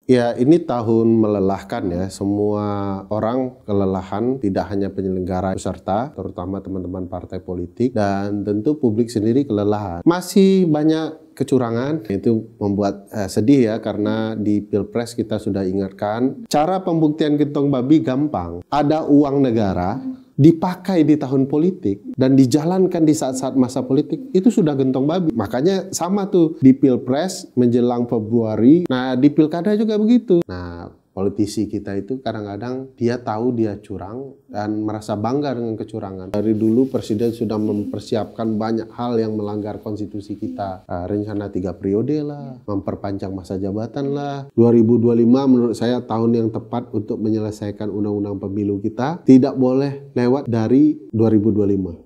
Ya, ini tahun melelahkan ya. Semua orang kelelahan, tidak hanya penyelenggara, peserta, terutama teman-teman partai politik, dan tentu publik sendiri kelelahan. Masih banyak kecurangan, itu membuat sedih ya, karena di Pilpres kita sudah ingatkan, cara pembuktian gentong babi gampang. Ada uang negara, dipakai di tahun politik dan dijalankan di saat-saat masa politik, itu sudah gentong babi. Makanya sama tuh di Pilpres menjelang Februari, nah di Pilkada juga begitu. Nah, politisi kita itu kadang-kadang dia tahu dia curang dan merasa bangga dengan kecurangan. Dari dulu Presiden sudah mempersiapkan banyak hal yang melanggar konstitusi kita. Rencana 3 periode lah, memperpanjang masa jabatan lah. 2025 menurut saya tahun yang tepat untuk menyelesaikan undang-undang pemilu kita. Tidak boleh lewat dari 2025.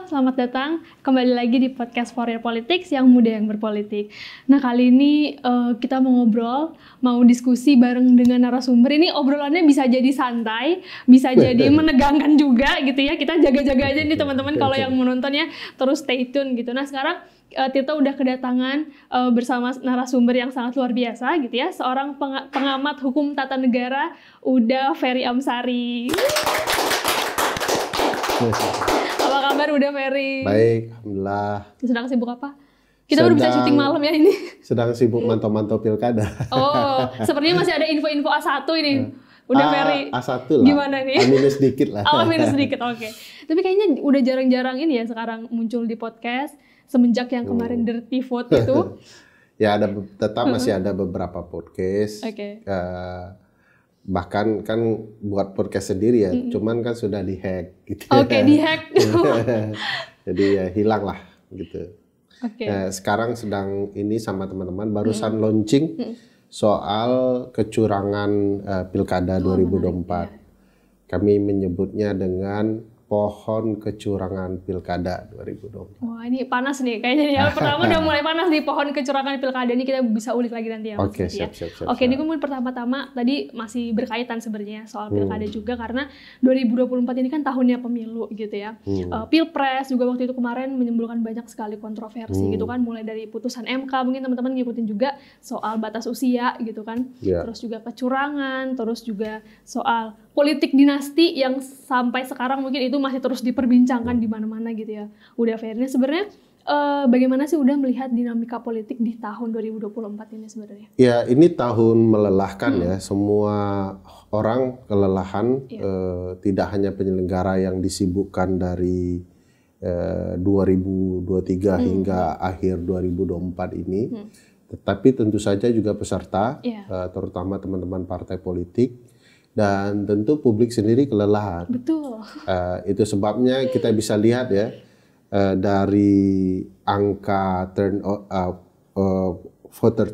Selamat datang kembali lagi di podcast For Your Politics, yang muda yang berpolitik. Nah, kali ini kita mau ngobrol, mau diskusi bareng dengan narasumber. Ini obrolannya bisa jadi santai, bisa jadi menegangkan juga gitu ya. Kita jaga-jaga aja nih teman-teman kalau yang menontonnya, terus stay tune gitu. Nah, sekarang Tirta udah kedatangan bersama narasumber yang sangat luar biasa gitu ya. Seorang pengamat hukum tata negara, Uda Ferry Amsari. Apa kabar Uda Ferry? Baik, alhamdulillah. Sedang sibuk apa? Kita baru bisa syuting malam ya ini. Sedang sibuk mantau-mantau pilkada. Oh, sepertinya masih ada info-info A1 ini. Uda Ferry. A1 lah. Gimana nih? Minus dikit lah. Oh, minus sedikit, oke. Tapi kayaknya udah jarang-jarang ini ya sekarang muncul di podcast semenjak yang kemarin Dirty Vote itu. Ya, tetap masih ada beberapa podcast. Oke. Bahkan kan buat podcast sendiri ya, cuman kan sudah dihack gitu. Oke, dihack. Jadi ya hilang lah gitu. Oke. Sekarang sedang ini sama teman-teman barusan launching soal kecurangan Pilkada 2024. Kami menyebutnya dengan pohon kecurangan Pilkada 2024. Wah, ini panas nih kayaknya nih. Pertama udah mulai panas nih pohon kecurangan Pilkada ini, kita bisa ulik lagi nanti ya. Oke, siap. siap. Oke, ini kemudian pertama-tama tadi masih berkaitan sebenarnya soal Pilkada juga, karena 2024 ini kan tahunnya pemilu gitu ya. Pilpres juga waktu itu kemarin menimbulkan banyak sekali kontroversi gitu kan, mulai dari putusan MK, mungkin teman-teman ngikutin juga soal batas usia gitu kan. Terus juga kecurangan, terus juga soal politik dinasti yang sampai sekarang mungkin itu masih terus diperbincangkan di mana-mana gitu ya. Uda Ferry, sebenarnya bagaimana sih udah melihat dinamika politik di tahun 2024 ini sebenarnya? Ya, ini tahun melelahkan ya. Semua orang kelelahan, tidak hanya penyelenggara yang disibukkan dari 2023 hingga akhir 2024 ini, tetapi tentu saja juga peserta, terutama teman-teman partai politik. Dan tentu publik sendiri kelelahan. Betul. Itu sebabnya kita bisa lihat ya, dari angka voter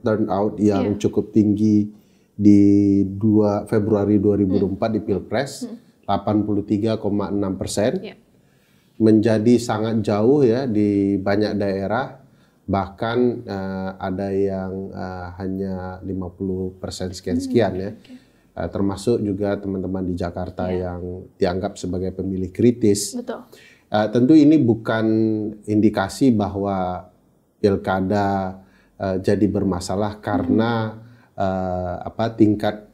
turnout yang cukup tinggi di 2 Februari 2024 di Pilpres, 83,6%, menjadi sangat jauh ya di banyak daerah. Bahkan ada yang hanya 50% sekian-sekian ya. Termasuk juga teman-teman di Jakarta yang dianggap sebagai pemilih kritis. Betul. Tentu ini bukan indikasi bahwa pilkada jadi bermasalah karena tingkat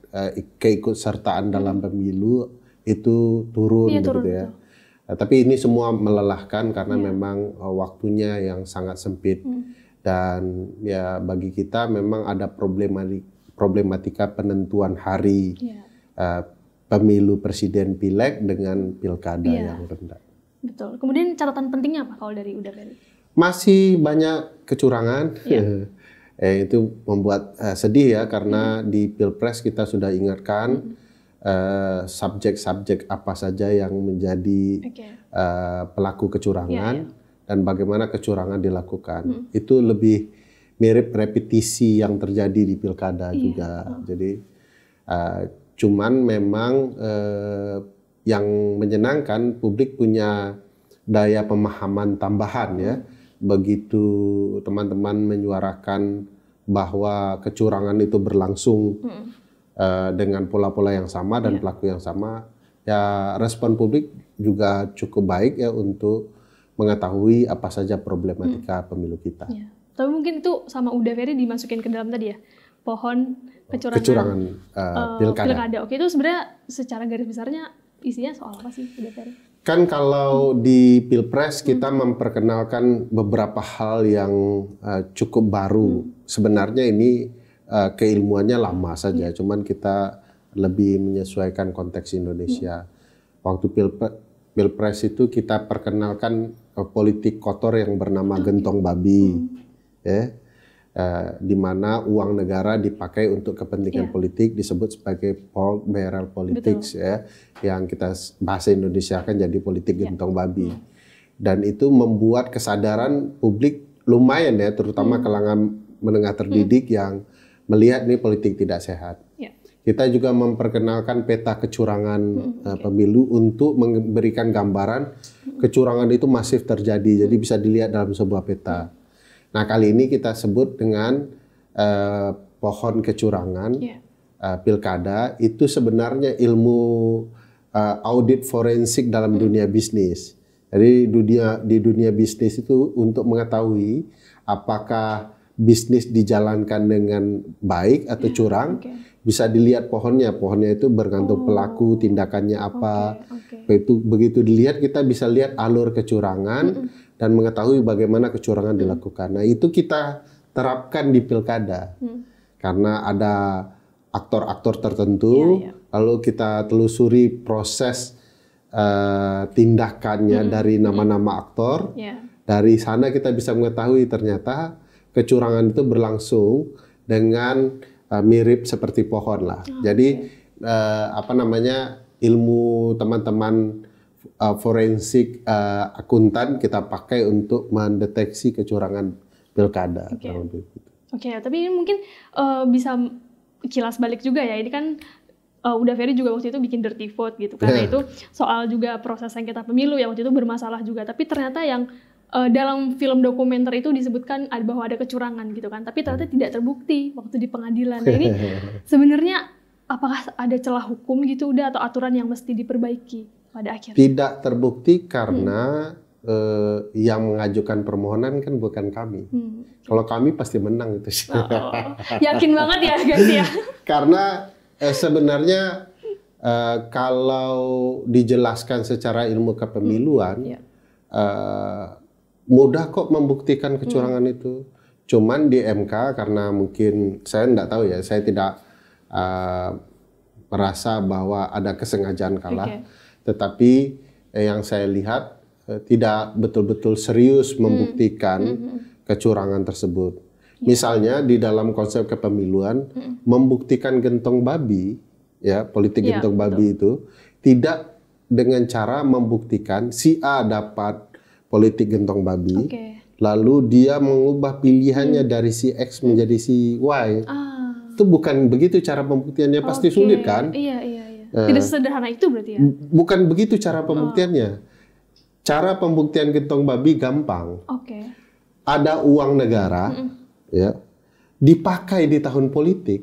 keikutsertaan dalam pemilu itu turun gitu ya. Tapi ini semua melelahkan karena memang waktunya yang sangat sempit. Dan ya bagi kita memang ada problematika penentuan hari pemilu presiden pileg dengan pilkada yang rendah. Betul. Kemudian catatan pentingnya apa kalau dari Uda Ferry? Masih banyak kecurangan. Itu membuat sedih ya, karena di Pilpres kita sudah ingatkan subjek-subjek apa saja yang menjadi pelaku kecurangan dan bagaimana kecurangan dilakukan. Itu lebih mirip repetisi yang terjadi di pilkada juga. Jadi cuman memang yang menyenangkan, publik punya daya pemahaman tambahan ya. Begitu teman-teman menyuarakan bahwa kecurangan itu berlangsung dengan pola-pola yang sama dan pelaku yang sama, ya respon publik juga cukup baik ya untuk mengetahui apa saja problematika pemilu kita. Ya. Tapi mungkin itu sama Uda Ferry dimasukin ke dalam tadi ya, pohon kecurangan pilkada. Oke, itu sebenarnya secara garis besarnya isinya soal apa sih Uda Ferry? Kan kalau di Pilpres kita memperkenalkan beberapa hal yang cukup baru. Sebenarnya ini keilmuannya lama saja, cuman kita lebih menyesuaikan konteks Indonesia. Waktu Pilpres itu kita perkenalkan politik kotor yang bernama gentong babi, ya, di mana uang negara dipakai untuk kepentingan politik disebut sebagai pork barrel politics, ya, yang kita bahasa Indonesia kan jadi politik gentong babi. Dan itu membuat kesadaran publik lumayan ya, terutama kalangan menengah terdidik yang melihat nih politik tidak sehat. Kita juga memperkenalkan peta kecurangan pemilu untuk memberikan gambaran kecurangan itu masif terjadi, jadi bisa dilihat dalam sebuah peta. Nah, kali ini kita sebut dengan pohon kecurangan pilkada. Itu sebenarnya ilmu audit forensik dalam dunia bisnis. Jadi di dunia bisnis itu untuk mengetahui apakah bisnis dijalankan dengan baik atau curang, bisa dilihat pohonnya. Pohonnya itu bergantung pelaku, tindakannya apa. Begitu dilihat kita bisa lihat alur kecurangan dan mengetahui bagaimana kecurangan dilakukan. Nah, itu kita terapkan di pilkada. Karena ada aktor-aktor tertentu, lalu kita telusuri proses tindakannya dari nama-nama aktor. Dari sana kita bisa mengetahui ternyata kecurangan itu berlangsung dengan mirip seperti pohon lah. Jadi ilmu teman-teman forensik akuntan kita pakai untuk mendeteksi kecurangan pilkada. Tapi ini mungkin bisa kilas balik juga ya. Ini kan Uda Ferry juga waktu itu bikin dirty vote gitu. Karena itu soal juga proses sengketa pemilu yang waktu itu bermasalah juga. Tapi ternyata yang dalam film dokumenter itu disebutkan bahwa ada kecurangan gitu kan, tapi ternyata tidak terbukti waktu di pengadilan. Nah, ini sebenarnya apakah ada celah hukum gitu udah atau aturan yang mesti diperbaiki pada akhirnya? Tidak terbukti karena yang mengajukan permohonan kan bukan kami. Kalau kami pasti menang itu. Yakin banget ya guys ya. Karena sebenarnya kalau dijelaskan secara ilmu kepemiluan, mudah kok membuktikan kecurangan itu. Cuman di MK karena mungkin saya tidak tahu ya, saya tidak merasa bahwa ada kesengajaan kalah. Tetapi yang saya lihat tidak betul-betul serius membuktikan kecurangan tersebut. Misalnya di dalam konsep kepemiluan membuktikan gentong babi, ya politik gentong babi itu tidak dengan cara membuktikan si A dapat politik gentong babi, lalu dia mengubah pilihannya dari si X menjadi si Y. Itu bukan begitu cara pembuktiannya, pasti sulit kan? Iya. Tidak sesederhana itu berarti ya? Bukan begitu cara pembuktiannya. Cara pembuktian gentong babi gampang. Ada uang negara, ya, dipakai di tahun politik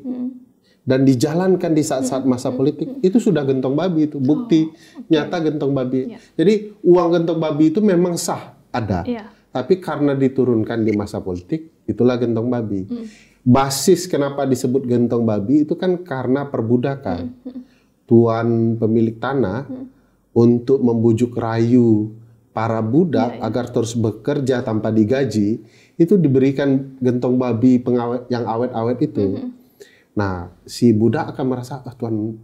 dan dijalankan di saat-saat masa politik, itu sudah gentong babi itu, bukti nyata gentong babi. Jadi uang gentong babi itu memang sah ada, tapi karena diturunkan di masa politik, itulah gentong babi. Basis kenapa disebut gentong babi itu kan karena perbudakan. Tuan pemilik tanah untuk membujuk rayu para budak agar terus bekerja tanpa digaji, itu diberikan gentong babi pengawet yang awet-awet itu. Nah, si budak akan merasa, tuan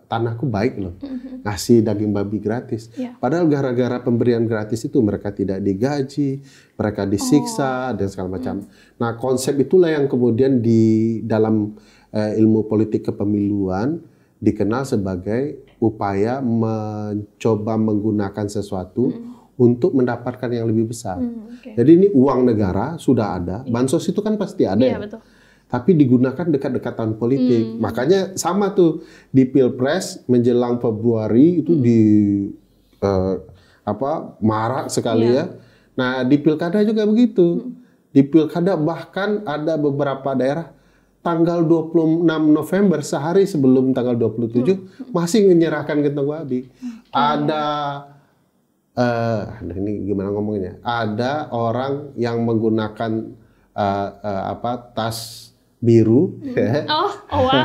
tanahku baik loh, ngasih daging babi gratis. Padahal gara-gara pemberian gratis itu mereka tidak digaji, mereka disiksa dan segala macam. Nah, konsep itulah yang kemudian di dalam ilmu politik kepemiluan dikenal sebagai upaya mencoba menggunakan sesuatu untuk mendapatkan yang lebih besar. Jadi ini uang negara sudah ada, bansos itu kan pasti ada ya. Betul. Tapi digunakan dekat-dekat tahun politik. Makanya sama tuh di Pilpres menjelang Februari itu marak sekali ya. Nah, di Pilkada juga begitu. Di Pilkada bahkan ada beberapa daerah tanggal 26 November, sehari sebelum tanggal 27, masih menyerahkan gentong babi. Ada, ini gimana ngomongnya? Ada orang yang menggunakan tas biru. Oh wow.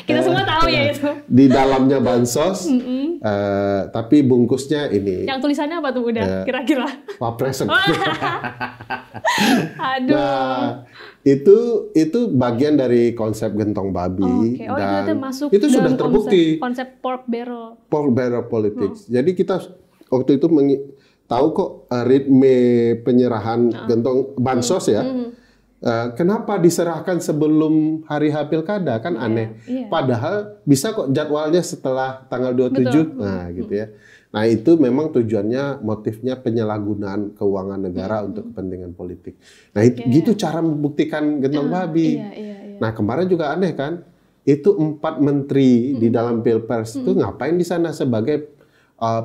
Kita semua tahu ya itu. Di dalamnya bansos, tapi bungkusnya ini. Yang tulisannya apa tuh udah kira-kira? Wapres. Aduh. Nah, itu bagian dari konsep gentong babi. Oke. Oh, dan itu masuk itu sudah terbukti. Konsep pork barrel. Pork barrel politics. Jadi kita waktu itu tahu kok ritme penyerahan gentong bansos ya. Kenapa diserahkan sebelum hari H pilkada, kan aneh. Padahal bisa kok jadwalnya setelah tanggal 27. Betul. Nah, gitu ya. Nah, itu memang tujuannya, motifnya penyalahgunaan keuangan negara untuk kepentingan politik. Nah, gitu cara membuktikan gentong babi. Nah, kemarin juga aneh kan? Itu 4 menteri di dalam Pilpres itu ngapain di sana sebagai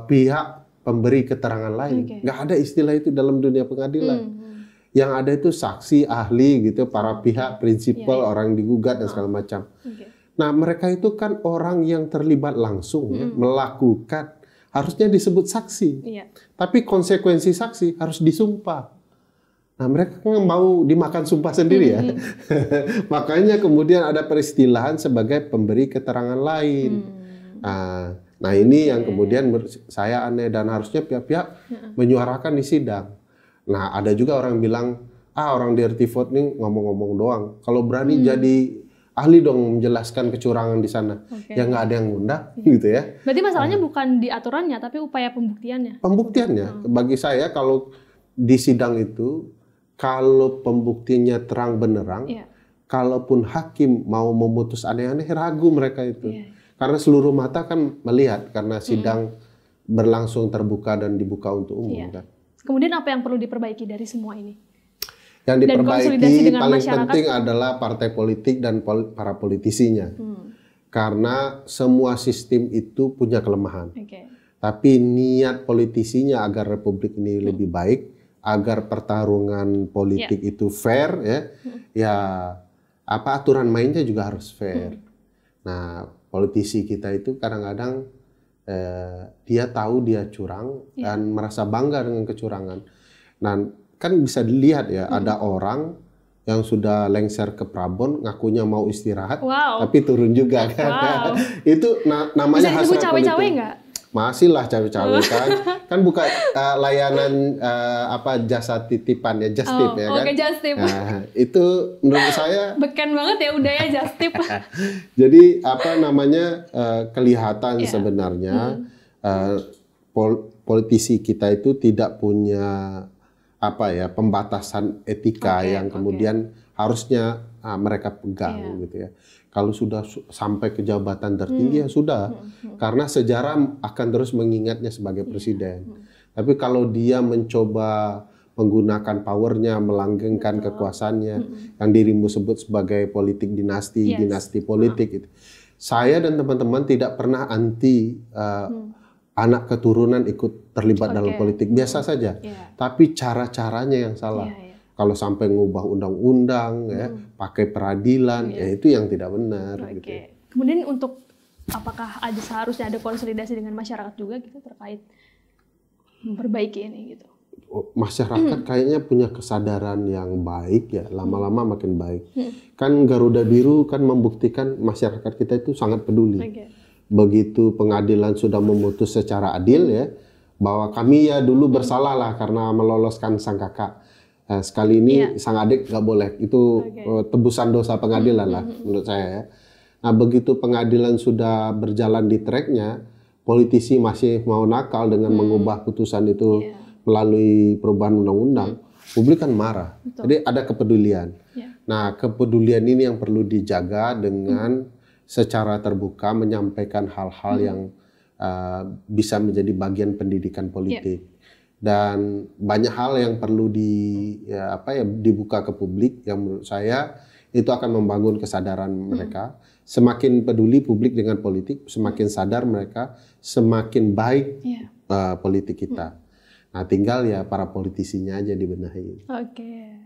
pihak pemberi keterangan lain. Nggak ada istilah itu dalam dunia pengadilan. Yang ada itu saksi, ahli gitu, para pihak, prinsipal, orang digugat dan segala macam. Nah, mereka itu kan orang yang terlibat langsung ya, melakukan, harusnya disebut saksi. Tapi konsekuensi saksi harus disumpah. Nah, mereka kan mau dimakan sumpah sendiri ya. Makanya kemudian ada peristilahan sebagai pemberi keterangan lain. Nah, ini yang kemudian saya aneh, dan harusnya pihak-pihak menyuarakan di sidang. Nah, ada juga orang bilang, orang di RT Vote nih ngomong-ngomong doang. Kalau berani jadi ahli dong menjelaskan kecurangan di sana. Ya nggak ada yang ngundang, gitu ya. Berarti masalahnya bukan di aturannya, tapi upaya pembuktiannya. Pembuktiannya, bagi saya kalau di sidang itu, kalau pembuktiannya terang benerang, kalaupun hakim mau memutus aneh-aneh, ragu mereka itu. Karena seluruh mata kan melihat, karena sidang berlangsung terbuka dan dibuka untuk umum kan. Kemudian apa yang perlu diperbaiki dari semua ini? Yang diperbaiki paling penting adalah partai politik dan para politisinya. Karena semua sistem itu punya kelemahan. Tapi niat politisinya agar republik ini lebih baik, agar pertarungan politik itu fair ya, aturan mainnya juga harus fair. Nah, politisi kita itu kadang-kadang dia tahu dia curang dan merasa bangga dengan kecurangan. Nah, kan bisa dilihat ya, ada orang yang sudah lengser ke Prabon, ngakunya mau istirahat, tapi turun juga kan. Itu namanya hasrat politik. Bisa disebut cawe-cawe nggak? Masih lah cawe-cawe kan. Kan buka layanan jasa titipan ya, just tip ya kan. Just tip. Nah, itu menurut saya beken banget ya udah ya just tip. Jadi kelihatan sebenarnya politisi kita itu tidak punya pembatasan etika yang kemudian harusnya mereka pegang gitu ya. Kalau sudah sampai ke jabatan tertinggi ya sudah, karena sejarah akan terus mengingatnya sebagai presiden. Tapi kalau dia mencoba menggunakan powernya, melanggengkan kekuasaannya, yang dirimu sebut sebagai politik dinasti, dinasti politik itu. Saya dan teman-teman tidak pernah anti anak keturunan ikut terlibat dalam politik, biasa saja. Tapi cara-caranya yang salah. Kalau sampai ngubah undang-undang, pakai peradilan, itu yang tidak benar. Gitu. Kemudian apakah seharusnya ada konsolidasi dengan masyarakat juga gitu terkait memperbaiki ini gitu? Masyarakat kayaknya punya kesadaran yang baik ya, lama-lama makin baik. Kan Garuda Biru kan membuktikan masyarakat kita itu sangat peduli. Begitu pengadilan sudah memutus secara adil ya, bahwa kami ya dulu bersalah lah karena meloloskan sang kakak. Sekali ini sang adik nggak boleh, itu tebusan dosa pengadilan lah menurut saya ya. Nah, begitu pengadilan sudah berjalan di tracknya, politisi masih mau nakal dengan mengubah putusan itu melalui perubahan undang-undang, publik kan marah. Jadi ada kepedulian. Nah, kepedulian ini yang perlu dijaga dengan secara terbuka menyampaikan hal-hal yang bisa menjadi bagian pendidikan politik. Dan banyak hal yang perlu dibuka ke publik yang menurut saya itu akan membangun kesadaran mereka. Semakin peduli publik dengan politik, semakin sadar mereka, semakin baik politik kita. Nah, tinggal ya para politisinya aja dibenahi.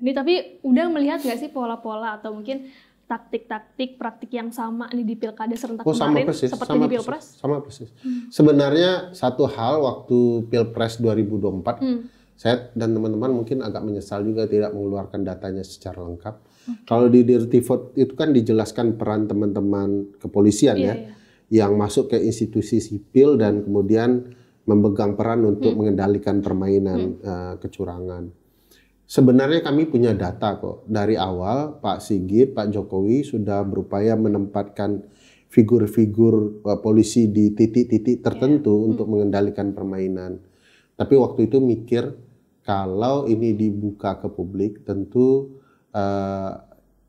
Ini tapi udah melihat nggak sih pola-pola atau mungkin taktik-taktik, praktik yang sama nih di pilkada serentak sama kemarin persis, seperti di pilpres? Sama persis. Sebenarnya satu hal waktu pilpres 2024, saya dan teman-teman mungkin agak menyesal juga tidak mengeluarkan datanya secara lengkap. Kalau di Dirty Vote itu kan dijelaskan peran teman-teman kepolisian yang masuk ke institusi sipil dan kemudian memegang peran untuk mengendalikan permainan kecurangan. Sebenarnya kami punya data kok. Dari awal Pak Sigit, Pak Jokowi sudah berupaya menempatkan figur-figur polisi di titik-titik tertentu untuk mengendalikan permainan. Tapi waktu itu mikir kalau ini dibuka ke publik tentu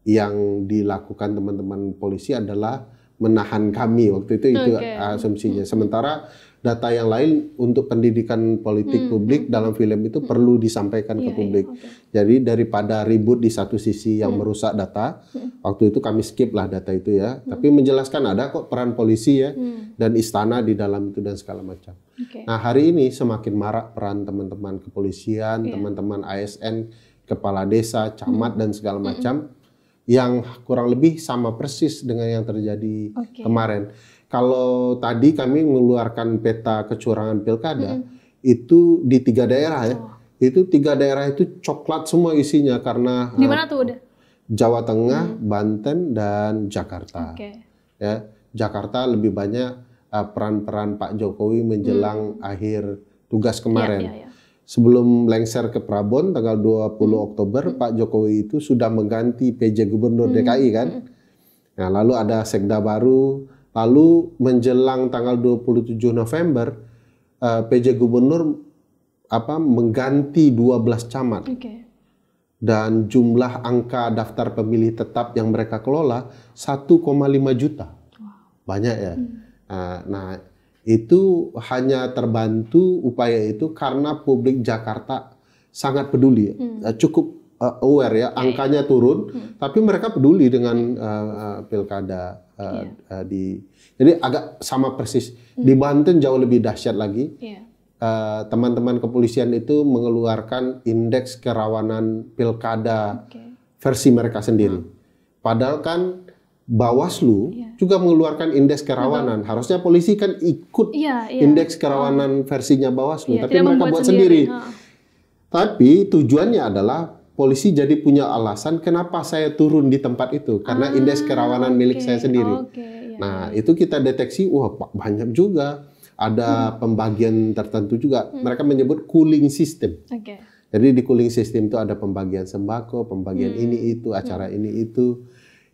yang dilakukan teman-teman polisi adalah menahan kami. Waktu itu asumsinya. Sementara data yang lain untuk pendidikan politik publik dalam film itu perlu disampaikan ke publik. Jadi daripada ribut di satu sisi yang merusak data, waktu itu kami skip lah data itu ya. Tapi menjelaskan ada kok peran polisi ya dan istana di dalam itu dan segala macam. Nah hari ini semakin marak peran teman-teman kepolisian, teman-teman ASN, kepala desa, camat dan segala macam yang kurang lebih sama persis dengan yang terjadi kemarin. Kalau tadi kami mengeluarkan peta kecurangan pilkada, itu di 3 daerah ya. Itu 3 daerah itu coklat semua isinya karena di mana tuh udah? Jawa Tengah, Banten dan Jakarta. Ya, Jakarta lebih banyak peran-peran Pak Jokowi menjelang akhir tugas kemarin. Sebelum lengser ke Prabon tanggal 20 Oktober, Pak Jokowi itu sudah mengganti PJ Gubernur DKI kan. Nah, lalu ada sekda baru. Lalu menjelang tanggal 27 November, PJ Gubernur mengganti 12 camat. Dan jumlah angka daftar pemilih tetap yang mereka kelola 1,5 juta. Banyak ya. Nah, itu hanya terbantu upaya itu karena publik Jakarta sangat peduli. Cukup aware ya, angkanya turun, tapi mereka peduli dengan pilkada. Jadi agak sama persis. Di Banten jauh lebih dahsyat lagi. Teman-teman kepolisian itu mengeluarkan indeks kerawanan pilkada versi mereka sendiri. Padahal kan Bawaslu juga mengeluarkan indeks kerawanan. Harusnya polisi kan ikut indeks kerawanan versinya Bawaslu, tapi mereka buat sendiri. Tapi tujuannya adalah polisi jadi punya alasan kenapa saya turun di tempat itu karena indeks kerawanan milik saya sendiri. Nah, itu kita deteksi, wah banyak juga. Ada pembagian tertentu juga. Mereka menyebut cooling system. Jadi di cooling system itu ada pembagian sembako, pembagian ini itu, acara ini itu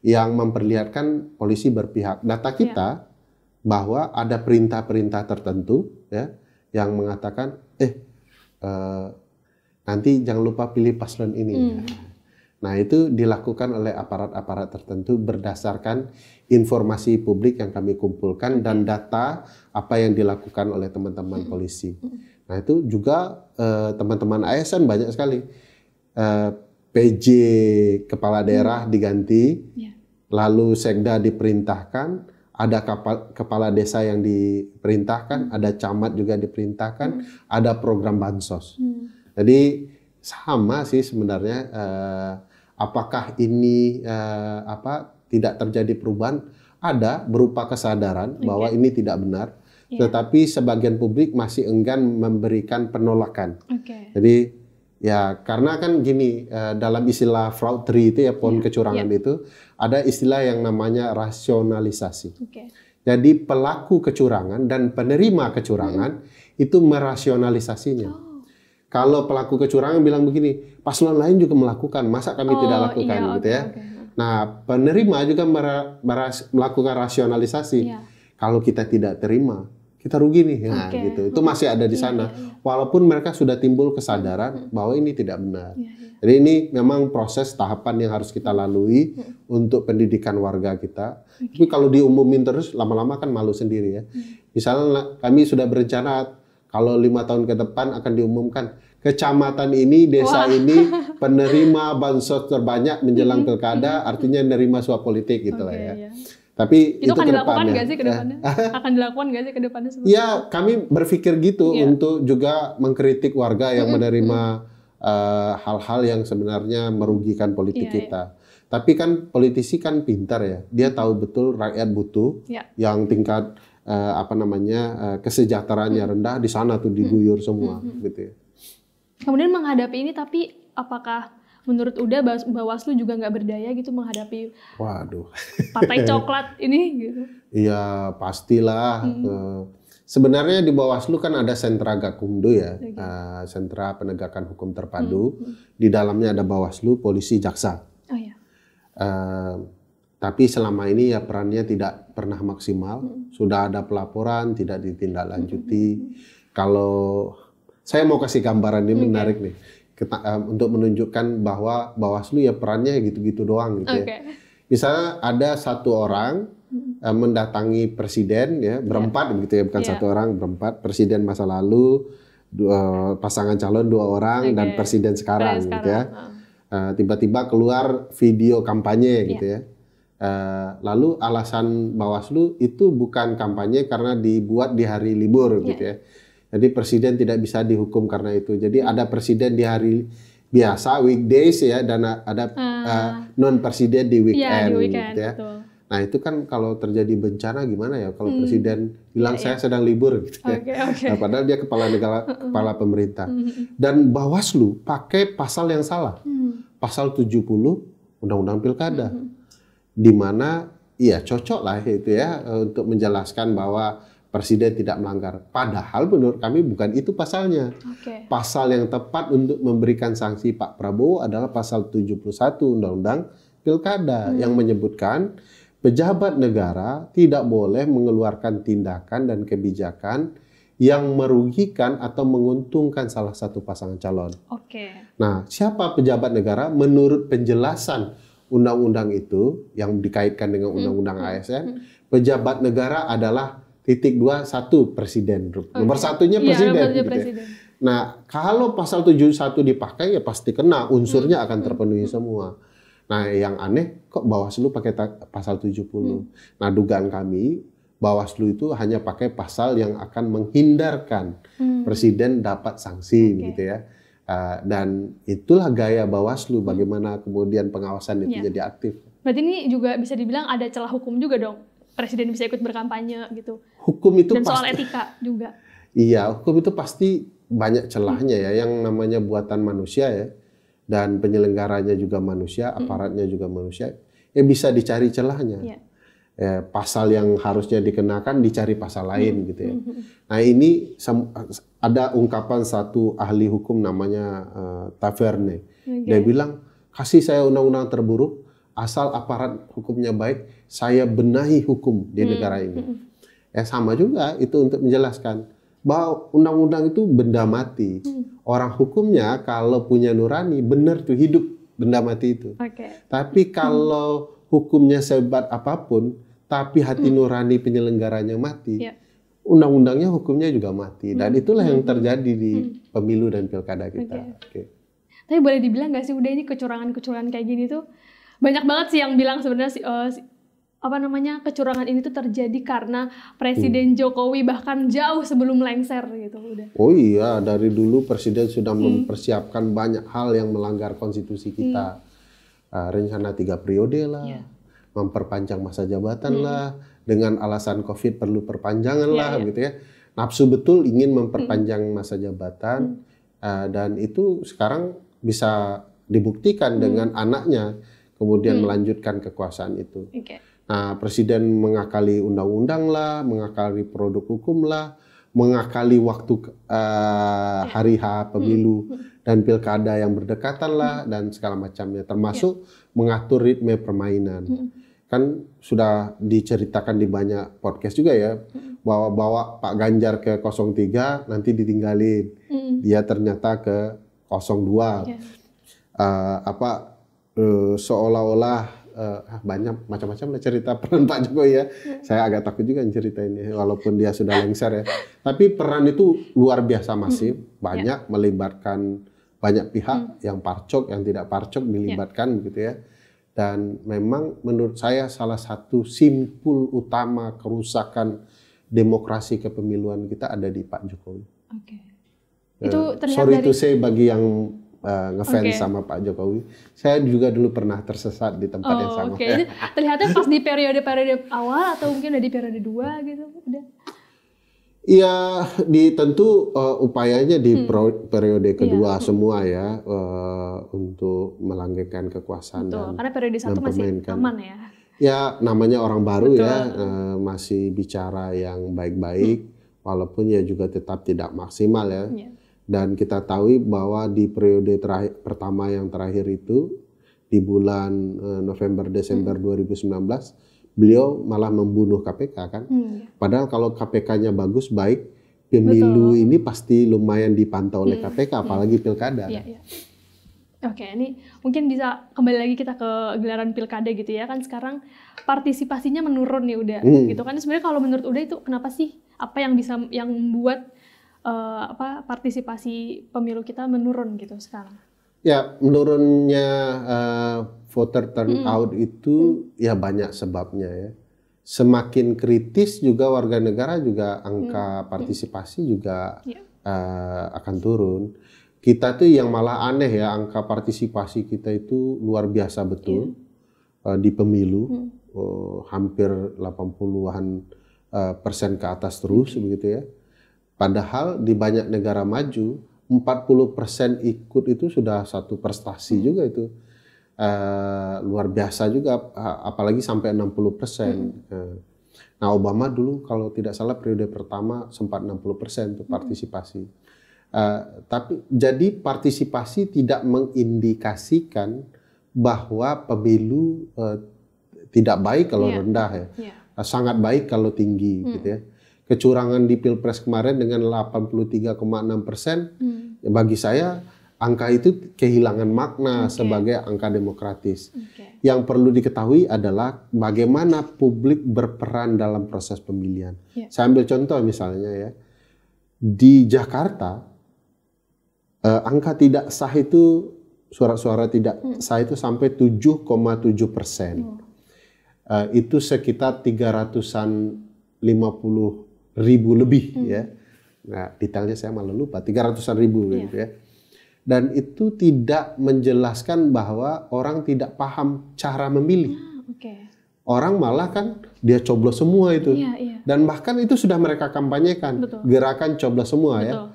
yang memperlihatkan polisi berpihak. Data kita bahwa ada perintah-perintah tertentu ya yang mengatakan nanti jangan lupa pilih paslon ini. Nah, itu dilakukan oleh aparat-aparat tertentu berdasarkan informasi publik yang kami kumpulkan dan data apa yang dilakukan oleh teman-teman polisi. Nah, itu juga teman-teman ASN banyak sekali. PJ kepala daerah diganti, lalu sekda diperintahkan, ada kepala desa yang diperintahkan, ada camat juga diperintahkan, ada program bansos. Jadi sama sih sebenarnya. Apakah ini tidak terjadi perubahan? Ada berupa kesadaran bahwa ini tidak benar, tetapi sebagian publik masih enggan memberikan penolakan. Jadi ya karena kan gini, dalam istilah fraud theory itu ya pohon kecurangan itu ada istilah yang namanya rasionalisasi. Jadi pelaku kecurangan dan penerima kecurangan itu merasionalisasinya. Kalau pelaku kecurangan bilang begini, paslon lain juga melakukan, masa kami tidak lakukan gitu ya. Nah, penerima juga melakukan rasionalisasi. Kalau kita tidak terima, kita rugi nih, gitu. Itu masih ada di sana. Walaupun mereka sudah timbul kesadaran bahwa ini tidak benar. Jadi ini memang proses tahapan yang harus kita lalui untuk pendidikan warga kita. Tapi kalau diumumin terus, lama-lama kan malu sendiri ya. Misalnya kami sudah berencana kalau 5 tahun ke depan akan diumumkan kecamatan ini, desa ini penerima bansos terbanyak menjelang pilkada, artinya menerima suap politik gitu lah ya. Tapi itu akan dilakukan nggak sih ke depannya? Akan dilakukan nggak sih ke depannya? Ya, kami berpikir gitu untuk juga mengkritik warga yang menerima hal-hal yang sebenarnya merugikan politik kita. Tapi kan politisi kan pintar ya, dia tahu betul rakyat butuh, yang tingkat kesejahteraannya rendah di sana tuh diguyur semua, gitu ya. Kemudian menghadapi ini, tapi apakah menurut Uda Bawaslu juga nggak berdaya gitu menghadapi partai coklat ini gitu? Iya pastilah. Sebenarnya di Bawaslu kan ada sentra Gakumdu ya, sentra penegakan hukum terpadu. Di dalamnya ada Bawaslu, polisi, jaksa. Oh ya. Tapi selama ini ya perannya tidak pernah maksimal. Sudah ada pelaporan, tidak ditindaklanjuti. Kalau saya mau kasih gambaran ini menarik nih, untuk menunjukkan bahwa Bawaslu ya perannya gitu-gitu doang gitu ya. Misalnya ada satu orang mendatangi presiden ya, berempat gitu ya, bukan satu orang, berempat. Presiden masa lalu, pasangan calon 2 orang, dan presiden sekarang gitu ya. Tiba-tiba keluar video kampanye gitu ya. Lalu alasan Bawaslu itu bukan kampanye karena dibuat di hari libur gitu ya. Jadi presiden tidak bisa dihukum karena itu. Jadi ada presiden di hari biasa, weekdays ya, dan ada non presiden di weekend, gitu ya. Betul. Nah itu kan kalau terjadi bencana gimana ya? Kalau presiden bilang saya sedang libur, gitu ya. Nah, padahal dia kepala negara, kepala pemerintah. Dan Bawaslu pakai pasal yang salah, pasal 70 Undang-Undang Pilkada, di mana ya cocok lah itu ya untuk menjelaskan bahwa presiden tidak melanggar. Padahal menurut kami bukan itu pasalnya. Pasal yang tepat untuk memberikan sanksi Pak Prabowo adalah pasal 71 Undang-Undang Pilkada yang menyebutkan pejabat negara tidak boleh mengeluarkan tindakan dan kebijakan yang merugikan atau menguntungkan salah satu pasangan calon. Nah, siapa pejabat negara? Menurut penjelasan undang-undang itu yang dikaitkan dengan undang-undang ASN, pejabat negara adalah *21 presiden. Nomor satunya presiden. Gitu ya. Nah, kalau pasal 71 dipakai ya pasti kena, unsurnya akan terpenuhi semua. Nah, yang aneh kok Bawaslu pakai pasal 70. Nah, dugaan kami Bawaslu itu hanya pakai pasal yang akan menghindarkan presiden dapat sanksi gitu ya. Dan itulah gaya Bawaslu, bagaimana kemudian pengawasan itu jadi aktif. Berarti ini juga bisa dibilang ada celah hukum juga dong. Presiden bisa ikut berkampanye gitu. Hukum itu dan soal etika juga. Iya, hukum itu pasti banyak celahnya ya. Yang namanya buatan manusia ya, dan penyelenggaranya juga manusia, aparatnya juga manusia. Ya bisa dicari celahnya. Pasal yang harusnya dikenakan dicari pasal lain gitu ya. Nah ini ada ungkapan satu ahli hukum namanya Taverne. Dia bilang, kasih saya undang-undang terburuk, asal aparat hukumnya baik, saya benahi hukum di negara ini. Sama juga itu untuk menjelaskan bahwa undang-undang itu benda mati. Orang hukumnya kalau punya nurani, benar tuh hidup benda mati itu. Tapi kalau hukumnya sehebat apapun, tapi hati nurani penyelenggaranya mati, undang-undangnya hukumnya juga mati. Dan itulah yang terjadi di pemilu dan pilkada kita. Tapi boleh dibilang nggak sih udah ini kecurangan-kecurangan kayak gini tuh banyak banget sih yang bilang sebenarnya kecurangan ini tuh terjadi karena Presiden Jokowi bahkan jauh sebelum lengser gitu udah. Oh iya, dari dulu Presiden sudah mempersiapkan banyak hal yang melanggar konstitusi kita. Rencana 3 periode lah, memperpanjang masa jabatan lah, dengan alasan COVID perlu perpanjangan lah gitu ya. Nafsu betul ingin memperpanjang masa jabatan, dan itu sekarang bisa dibuktikan dengan anaknya kemudian melanjutkan kekuasaan itu. Nah, presiden mengakali undang-undang lah, mengakali produk hukum lah, mengakali waktu hari H pemilu dan pilkada yang berdekatan lah, dan segala macamnya, termasuk mengatur ritme permainan. Kan sudah diceritakan di banyak podcast juga ya, bahwa bawa Pak Ganjar ke 03 nanti ditinggalin, dia ternyata ke 02. Seolah-olah banyak macam-macam lah cerita peran Pak Jokowi ya. Saya agak takut juga ceritainnya walaupun dia sudah lengser ya. Tapi peran itu luar biasa masif, banyak melibatkan banyak pihak, yang parcok, yang tidak parcok dilibatkan gitu ya. Dan memang menurut saya salah satu simpul utama kerusakan demokrasi kepemiluan kita ada di Pak Jokowi. Itu terlihat sorry to say bagi yang ngefans sama Pak Jokowi. Saya juga dulu pernah tersesat di tempat yang sama. Oke. Jadi terlihatnya pas di periode-periode awal atau mungkin udah di periode 2 gitu udah. Iya, tentu upayanya di periode kedua semua ya untuk melanggengkan kekuasaan. Betul, dan karena periode 1 masih aman ya. Ya, namanya orang baru ya, masih bicara yang baik-baik, walaupun ya juga tetap tidak maksimal ya. Dan kita tahu bahwa di periode pertama yang terakhir itu, di bulan November-Desember 2019, beliau malah membunuh KPK kan. Padahal kalau KPK-nya bagus, baik, pemilu ini pasti lumayan dipantau oleh KPK, apalagi pilkada. Oke, ini mungkin bisa kembali lagi kita ke gelaran pilkada gitu ya. Kan sekarang partisipasinya menurun nih udah gitu kan. Sebenarnya kalau menurut Uda itu kenapa sih? Apa yang membuat partisipasi pemilu kita menurun gitu sekarang? Ya, menurunnya voter turnout itu ya banyak sebabnya ya. Semakin kritis juga warga negara juga angka partisipasi juga akan turun. Kita tuh yang malah aneh ya, angka partisipasi kita itu luar biasa betul di pemilu, hampir 80-an persen ke atas terus begitu ya. Padahal di banyak negara maju 40% ikut itu sudah satu prestasi juga itu. Luar biasa juga, apalagi sampai 60%. Nah, Obama dulu kalau tidak salah periode pertama sempat 60% untuk partisipasi. Tapi jadi partisipasi tidak mengindikasikan bahwa pemilu tidak baik kalau rendah ya. Sangat baik kalau tinggi gitu ya. Kecurangan di Pilpres kemarin dengan 83,6%, ya bagi saya angka itu kehilangan makna sebagai angka demokratis. Yang perlu diketahui adalah bagaimana publik berperan dalam proses pemilihan. Saya ambil contoh misalnya ya, di Jakarta angka tidak sah itu, suara-suara tidak sah itu sampai 7,7%. Itu sekitar 350 ribu lebih ya. Nah, detailnya saya malah lupa, 300-an ribu gitu ya. Dan itu tidak menjelaskan bahwa orang tidak paham cara memilih. Orang malah kan dia coblos semua itu. Dan bahkan itu sudah mereka kampanyekan. Gerakan coblos semua ya.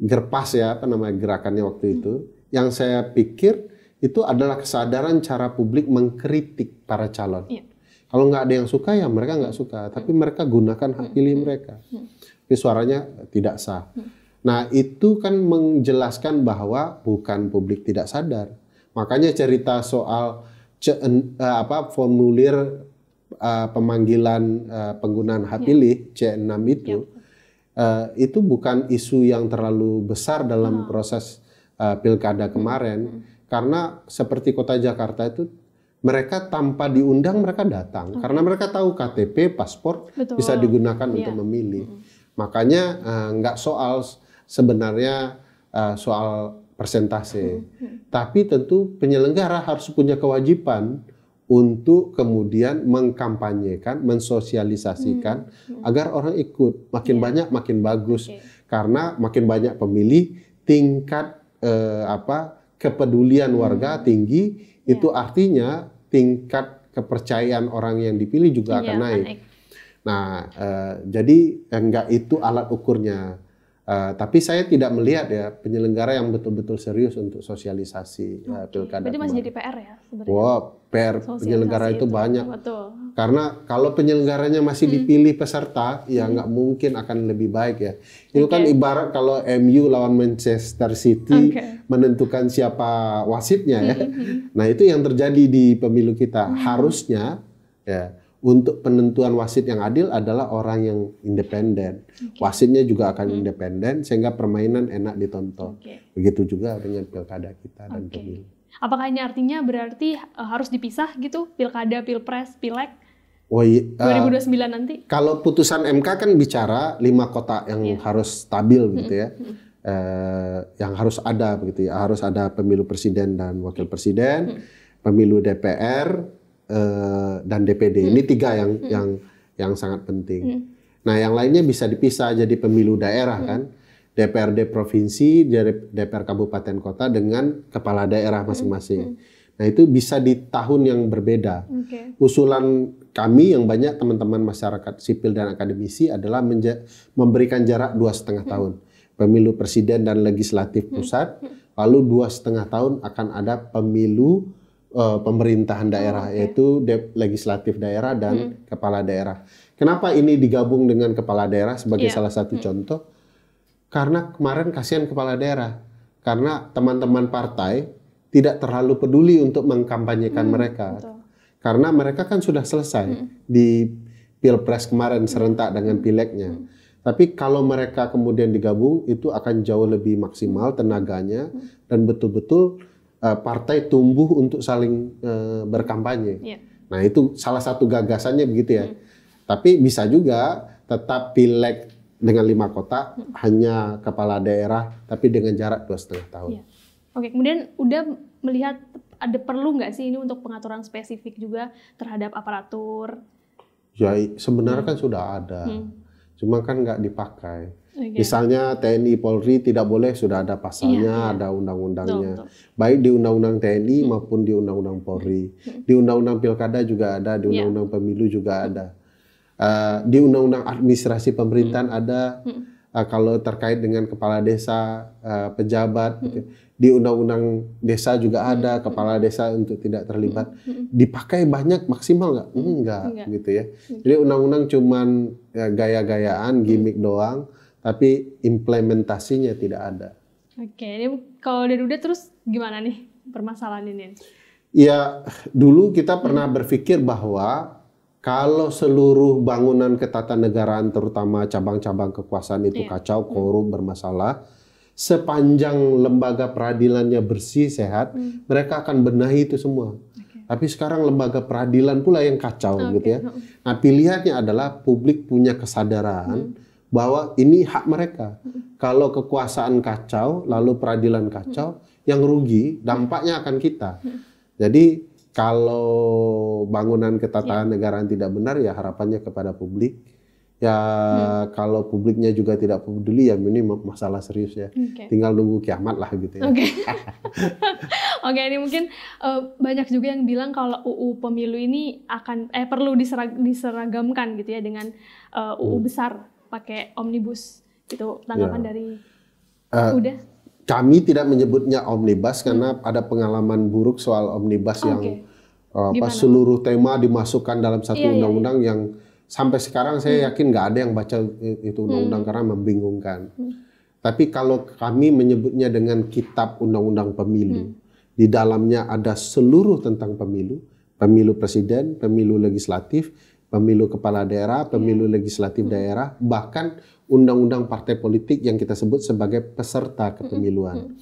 Gerpas ya, apa namanya gerakannya waktu itu. Yang saya pikir itu adalah kesadaran cara publik mengkritik para calon. Kalau nggak ada yang suka ya mereka nggak suka, tapi mereka gunakan hak pilih mereka. Tapi suaranya tidak sah. Nah, itu kan menjelaskan bahwa bukan publik tidak sadar. Makanya cerita soal formulir pemanggilan penggunaan hak pilih C6 itu bukan isu yang terlalu besar dalam proses pilkada kemarin, karena seperti kota Jakarta itu mereka tanpa diundang mereka datang karena mereka tahu KTP, paspor bisa digunakan untuk memilih. Makanya nggak sebenarnya soal persentase, tapi tentu penyelenggara harus punya kewajiban untuk kemudian mengkampanyekan, mensosialisasikan agar orang ikut. Makin banyak makin bagus, karena makin banyak pemilih, tingkat kepedulian warga tinggi. Itu artinya tingkat kepercayaan orang yang dipilih juga akan naik. Nah, jadi enggak itu alat ukurnya. Tapi saya tidak melihat ya penyelenggara yang betul-betul serius untuk sosialisasi pilkada. Berarti masih jadi PR ya sebenarnya. Wow, PR penyelenggara itu banyak. Betul. Karena kalau penyelenggaranya masih dipilih peserta, ya nggak mungkin akan lebih baik ya. Itu kan ibarat kalau MU lawan Manchester City menentukan siapa wasitnya ya. Nah, itu yang terjadi di pemilu kita. Harusnya ya untuk penentuan wasit yang adil adalah orang yang independen. Wasitnya juga akan independen sehingga permainan enak ditonton. Begitu juga dengan pilkada kita dan pemilu. Apakah ini artinya berarti harus dipisah gitu pilkada, pilpres, pileg? 2029 nanti? Kalau putusan MK kan bicara 5 kota yang harus stabil gitu ya. Yang harus ada begitu ya. Harus ada pemilu presiden dan wakil presiden, pemilu DPR dan DPD. Ini 3 yang sangat penting. Nah, yang lainnya bisa dipisah jadi pemilu daerah kan. DPRD provinsi, DPR kabupaten kota dengan kepala daerah masing-masing. Nah itu bisa di tahun yang berbeda. Usulan kami yang banyak teman-teman masyarakat sipil dan akademisi adalah memberikan jarak 2,5 tahun. Pemilu presiden dan legislatif pusat, lalu 2,5 tahun akan ada pemilu pemerintahan daerah, yaitu legislatif daerah dan kepala daerah. Kenapa ini digabung dengan kepala daerah sebagai salah satu contoh? Karena kemarin kasihan kepala daerah, karena teman-teman partai tidak terlalu peduli untuk mengkampanyekan mereka. Betul. Karena mereka kan sudah selesai di Pilpres kemarin serentak dengan pilegnya. Tapi kalau mereka kemudian digabung, itu akan jauh lebih maksimal tenaganya dan betul-betul partai tumbuh untuk saling berkampanye. Nah itu salah satu gagasannya begitu ya. Tapi bisa juga tetap pileg dengan 5 kota, hanya kepala daerah, tapi dengan jarak 2,5 tahun. Oke, kemudian udah melihat ada perlu nggak sih ini untuk pengaturan spesifik juga terhadap aparatur? Ya sebenarnya kan sudah ada, cuma kan nggak dipakai. Misalnya TNI Polri tidak boleh, sudah ada pasalnya, ada undang-undangnya. Baik di undang-undang TNI maupun di undang-undang Polri. Di undang-undang Pilkada juga ada, di undang-undang Pemilu juga ada. Di undang-undang administrasi pemerintahan ada, kalau terkait dengan kepala desa, pejabat, gitu. Di undang-undang desa juga ada, kepala desa untuk tidak terlibat. Dipakai banyak, maksimal nggak? Enggak, gitu ya. Jadi undang-undang cuman gaya-gayaan, gimmick doang, tapi implementasinya tidak ada. Oke, ini kalau dari udah terus gimana nih permasalahan ini? Ya, dulu kita pernah berpikir bahwa kalau seluruh bangunan ketatanegaraan, terutama cabang-cabang kekuasaan itu kacau, korup, bermasalah, sepanjang lembaga peradilannya bersih, sehat, mereka akan benahi itu semua. Tapi sekarang lembaga peradilan pula yang kacau, gitu ya. Nah, pilihannya adalah publik punya kesadaran bahwa ini hak mereka. Kalau kekuasaan kacau, lalu peradilan kacau, yang rugi dampaknya akan kita. Jadi kalau bangunan ketatanegaraan tidak benar, ya harapannya kepada publik. Ya kalau publiknya juga tidak peduli, ya ini masalah serius ya. Tinggal nunggu kiamat lah gitu ya. Oke, ini mungkin banyak juga yang bilang kalau UU Pemilu ini akan perlu diseragamkan gitu ya dengan UU besar pakai omnibus. Itu tanggapan dari udah? Kami tidak menyebutnya omnibus karena ada pengalaman buruk soal omnibus yang seluruh tema dimasukkan dalam satu undang-undang yang sampai sekarang saya yakin nggak ada yang baca itu undang-undang karena membingungkan. Tapi kalau kami menyebutnya dengan kitab undang-undang pemilu, di dalamnya ada seluruh tentang pemilu, pemilu presiden, pemilu legislatif, pemilu kepala daerah, pemilu legislatif daerah, bahkan undang-undang partai politik yang kita sebut sebagai peserta kepemiluan.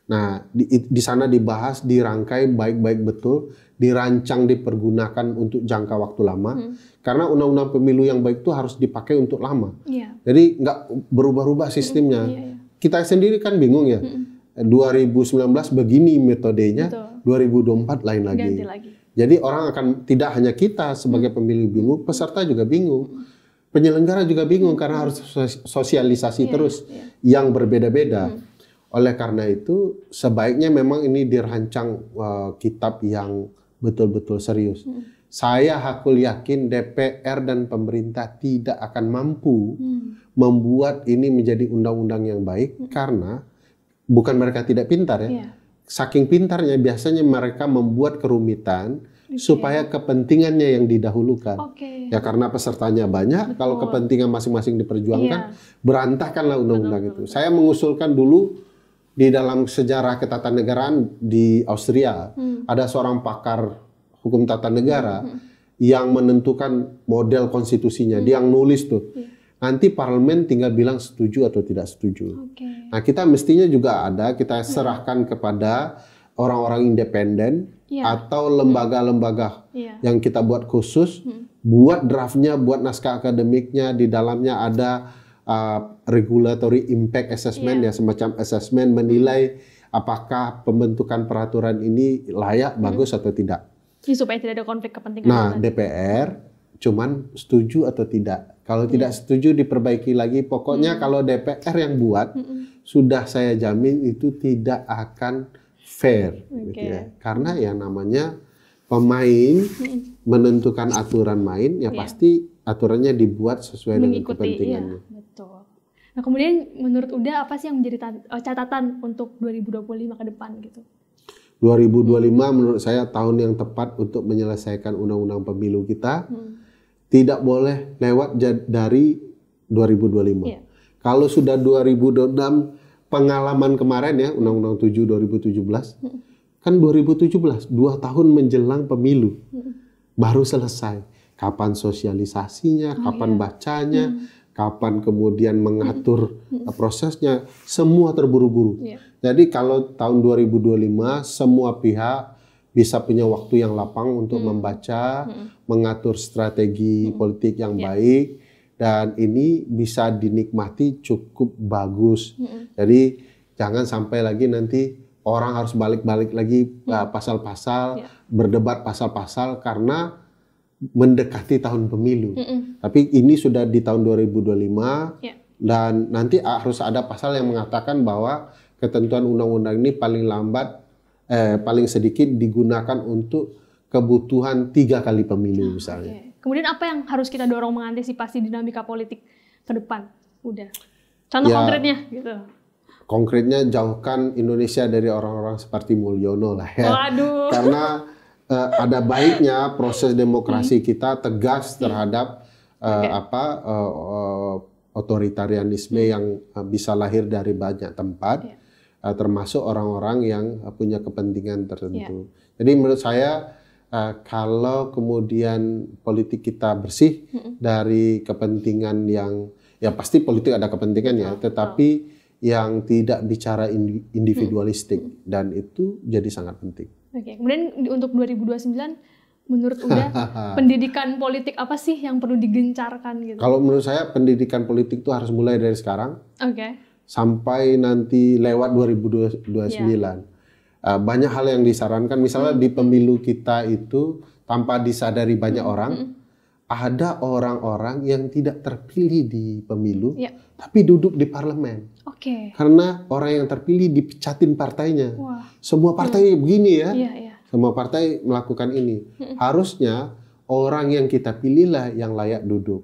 Nah, di sana dibahas, dirangkai baik-baik betul, dirancang, dipergunakan untuk jangka waktu lama. Karena undang-undang pemilu yang baik itu harus dipakai untuk lama. Jadi nggak berubah-ubah sistemnya. Kita sendiri kan bingung ya. 2019 begini metodenya, 2024 lain lagi. Jadi orang akan, tidak hanya kita sebagai pemilih bingung, peserta juga bingung. Penyelenggara juga bingung karena harus sosialisasi terus yang berbeda-beda. Oleh karena itu sebaiknya memang ini dirancang kitab yang betul-betul serius. Saya hakul yakin DPR dan pemerintah tidak akan mampu membuat ini menjadi undang-undang yang baik karena bukan mereka tidak pintar ya. Saking pintarnya biasanya mereka membuat kerumitan supaya kepentingannya yang didahulukan. Ya karena pesertanya banyak, kalau kepentingan masing-masing diperjuangkan, berantakanlah undang-undang itu. Saya mengusulkan dulu di dalam sejarah ketatanegaraan di Austria, ada seorang pakar hukum tata negara yang menentukan model konstitusinya, dia yang nulis tuh. Nanti parlemen tinggal bilang setuju atau tidak setuju. Nah kita mestinya juga ada, kita serahkan kepada orang-orang independen atau lembaga-lembaga yang kita buat khusus, buat draftnya, buat naskah akademiknya, di dalamnya ada regulatory impact assessment ya, semacam assessment menilai apakah pembentukan peraturan ini layak, bagus atau tidak. Supaya tidak ada konflik kepentingan. Nah, DPR cuman setuju atau tidak. Kalau tidak setuju diperbaiki lagi. Pokoknya kalau DPR yang buat, sudah saya jamin itu tidak akan fair. Gitu ya. Karena yang namanya pemain menentukan aturan main, ya pasti aturannya dibuat sesuai dengan kepentingannya. Ya, betul. Nah kemudian menurut Uda apa sih yang menjadi catatan untuk 2025 ke depan gitu? 2025 menurut saya tahun yang tepat untuk menyelesaikan undang-undang pemilu kita. Tidak boleh lewat dari 2025. Yeah. Kalau sudah 2026 pengalaman kemarin ya Undang-Undang 7 2017 kan 2017 2 tahun menjelang pemilu baru selesai. Kapan sosialisasinya, kapan bacanya, kapan kemudian mengatur prosesnya, semua terburu-buru. Yeah. Jadi kalau tahun 2025 semua pihak bisa punya waktu yang lapang untuk membaca, mengatur strategi politik yang baik, dan ini bisa dinikmati cukup bagus. Jadi jangan sampai lagi nanti orang harus balik-balik lagi pasal-pasal, berdebat pasal-pasal karena mendekati tahun pemilu. Tapi ini sudah di tahun 2025, dan nanti harus ada pasal yang mengatakan bahwa ketentuan undang-undang ini paling sedikit digunakan untuk kebutuhan 3 kali pemilu misalnya. Kemudian apa yang harus kita dorong mengantisipasi dinamika politik ke depan? Udah. Contoh konkretnya gitu. Konkretnya jauhkan Indonesia dari orang-orang seperti Mulyono lah ya. Waduh. Karena ada baiknya proses demokrasi kita tegas terhadap otoritarianisme yang bisa lahir dari banyak tempat. Termasuk orang-orang yang punya kepentingan tertentu. Jadi menurut saya kalau kemudian politik kita bersih dari kepentingan yang ya pasti politik ada kepentingan ya, tetapi yang tidak bicara individualistik dan itu jadi sangat penting. Oke, kemudian untuk 2029 menurut Uda pendidikan politik apa sih yang perlu digencarkan gitu? Kalau menurut saya pendidikan politik itu harus mulai dari sekarang. Sampai nanti lewat 2029. Banyak hal yang disarankan, misalnya di pemilu kita itu tanpa disadari banyak orang, ada orang-orang yang tidak terpilih di pemilu, tapi duduk di parlemen. Karena orang yang terpilih dipecatin partainya. Semua partai begini ya, semua partai melakukan ini. Harusnya orang yang kita pilihlah yang layak duduk.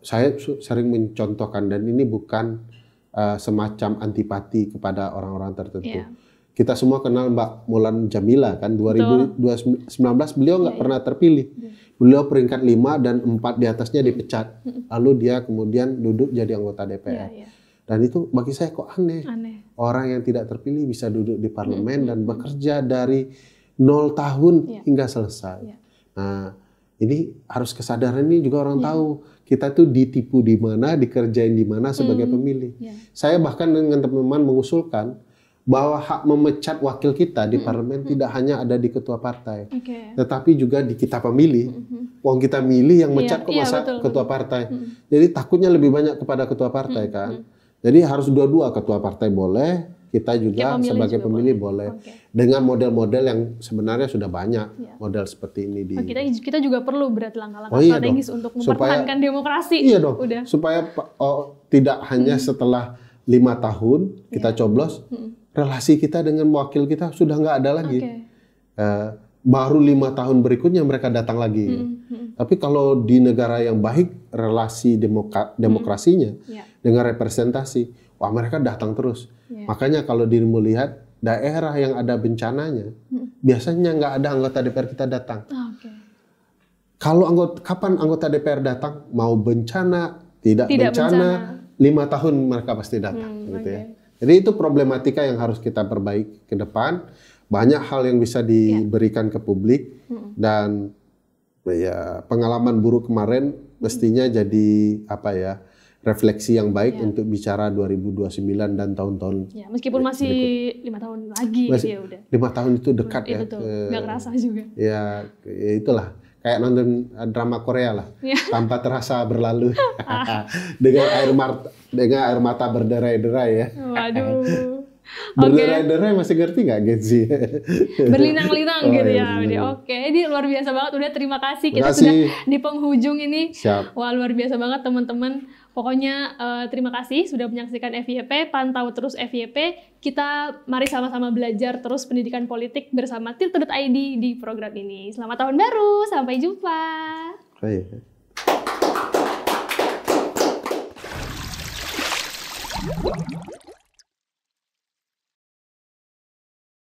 Saya sering mencontohkan, dan ini bukan semacam antipati kepada orang-orang tertentu. Kita semua kenal Mbak Mulan Jamila kan, 2019 beliau nggak pernah terpilih. Beliau peringkat 5 dan 4 di atasnya dipecat. Lalu dia kemudian duduk jadi anggota DPR. Dan itu bagi saya kok aneh. Orang yang tidak terpilih bisa duduk di parlemen dan bekerja dari 0 tahun hingga selesai. Nah, ini harus kesadaran ini juga orang tahu. Kita tuh ditipu di mana, dikerjain di mana sebagai pemilih. Saya bahkan dengan teman-teman mengusulkan bahwa hak memecat wakil kita di parlemen tidak hanya ada di ketua partai, tetapi juga di kita pemilih. Wong kita milih yang mecat kok masa ketua partai. Jadi takutnya lebih banyak kepada ketua partai kan. Jadi harus dua-dua, ketua partai boleh, kita juga sebagai pemilih boleh. Dengan model-model yang sebenarnya sudah banyak model seperti ini di. Kita juga perlu berarti langkah-langkah strategis untuk mempertahankan demokrasi. Iya dong. Supaya tidak hanya setelah 5 tahun kita coblos, relasi kita dengan wakil kita sudah nggak ada lagi. Baru 5 tahun berikutnya mereka datang lagi. Tapi kalau di negara yang baik, relasi demokrasinya dengan representasi, wah mereka datang terus. Makanya kalau dirimu lihat daerah yang ada bencananya, biasanya nggak ada anggota DPR kita datang. Kalau kapan anggota DPR datang? Mau bencana, tidak bencana, 5 tahun mereka pasti datang. Gitu ya. Jadi itu problematika yang harus kita perbaiki ke depan. Banyak hal yang bisa diberikan ke publik, dan ya pengalaman buruk kemarin mestinya jadi refleksi yang baik untuk bicara 2029 dan tahun-tahun. Meskipun masih 5 tahun lagi ya udah. 5 tahun itu dekat ya. Nggak kerasa juga. Ya itulah kayak nonton drama Korea lah, tanpa terasa berlalu. dengan air mata berderai-derai ya. Waduh. Berderai-derai masih ngerti nggak Gen Z? Berlinang-linang gitu ya. Oke, ini luar biasa banget. Udah terima kasih. Kita sudah di penghujung ini. Siap. Wah, luar biasa banget teman-teman. Pokoknya terima kasih sudah menyaksikan FYP. Pantau terus FYP. Kita mari sama-sama belajar terus pendidikan politik bersama Tirto.id di program ini. Selamat tahun baru. Sampai jumpa.